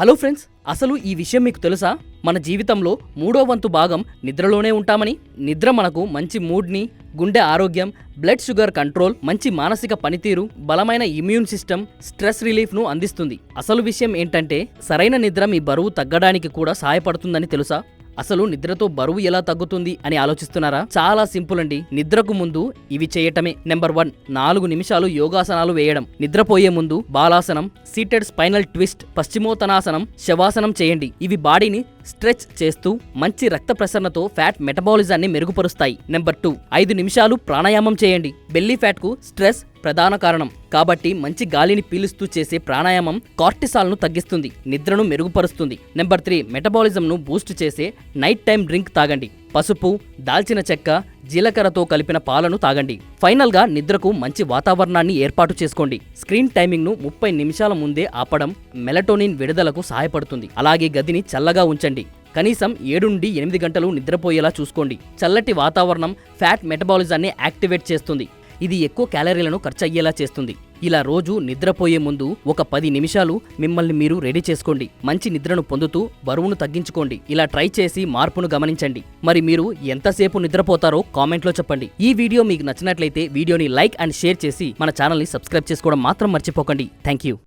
Hello friends, అసలు ఈ విషయం మీకు తెలుసా? మన జీవితంలో 3వ వంతు భాగం నిద్రలోనే ఉంటామని. నిద్ర మనకు మంచి మూడ్ని, గుండె ఆరోగ్యం, బ్లడ్ షుగర్ కంట్రోల్, మంచి మానసిక పనితీరు, బలమైన ఇమ్యూన్ సిస్టమ్, స్ట్రెస్ రిలీఫ్ను అందిస్తుంది. అసలు విషయం ఏంటంటే సరైన నిద్ర మీ బరువు తగ్గడానికి కూడా సహాయపడుతుందని తెలుసా? అసలు నిద్రతో బరువు ఎలా తగ్గుతుంది అని ఆలోచిస్తున్నారా? చాలా సింపుల్ అండి. నిద్రకు ముందు ఇవి చేయటమే. నెంబర్ 1, 4 నిమిషాలు యోగాసనాలు వేయడం. నిద్రపోయే ముందు బాలాసనం, సీటెడ్ స్పైనల్ ట్విస్ట్, పశ్చిమోత్తనాసనం, శవాసనం చేయండి. ఇవి బాడీని స్ట్రెచ్ చేస్తూ మంచి రక్త ప్రసరణతో ఫ్యాట్ మెటబాలిజాన్ని మెరుగుపరుస్తాయి. నెంబర్ 2, 5 నిమిషాలు ప్రాణాయామం చేయండి. బెల్లీ ఫ్యాట్ కు స్ట్రెస్ ప్రధాన కారణం కాబట్టి మంచి గాలిని పీలుస్తూ చేసే ప్రాణాయామం కార్టిసాల్ను తగ్గిస్తుంది, నిద్రను మెరుగుపరుస్తుంది. నెంబర్ 3, మెటబాలిజంను బూస్ట్ చేసే నైట్ టైం డ్రింక్ తాగండి. పసుపు, దాల్చిన చెక్క, జీలకర్రతో కలిపిన పాలను తాగండి. ఫైనల్ గా నిద్రకు మంచి వాతావరణాన్ని ఏర్పాటు చేసుకోండి. స్క్రీన్ టైమింగ్ ను 30 నిమిషాల ముందే ఆపడం మెలటోనిన్ విడుదలకు సహాయపడుతుంది. అలాగే గదిని చల్లగా ఉంచండి. కనీసం 7 నుండి 8 గంటలు నిద్రపోయేలా చూసుకోండి. చల్లటి వాతావరణం ఫ్యాట్ మెటబాలిజాన్ని యాక్టివేట్ చేస్తుంది. ఇది ఎక్కువ క్యాలరీలను ఖర్చు అయ్యేలా చేస్తుంది. ఇలా రోజు నిద్రపోయే ముందు ఒక 10 నిమిషాలు మిమ్మల్ని మీరు రెడీ చేసుకోండి. మంచి నిద్రను పొందుతూ బరువును తగ్గించుకోండి. ఇలా ట్రై చేసి మార్పును గమనించండి. మరి మీరు ఎంతసేపు నిద్రపోతారో కామెంట్లో చెప్పండి. ఈ వీడియో మీకు నచ్చినట్లయితే వీడియోని లైక్ అండ్ షేర్ చేసి మన ఛానల్ని సబ్స్క్రైబ్ చేసుకోవడం మాత్రం మర్చిపోకండి. Thank you.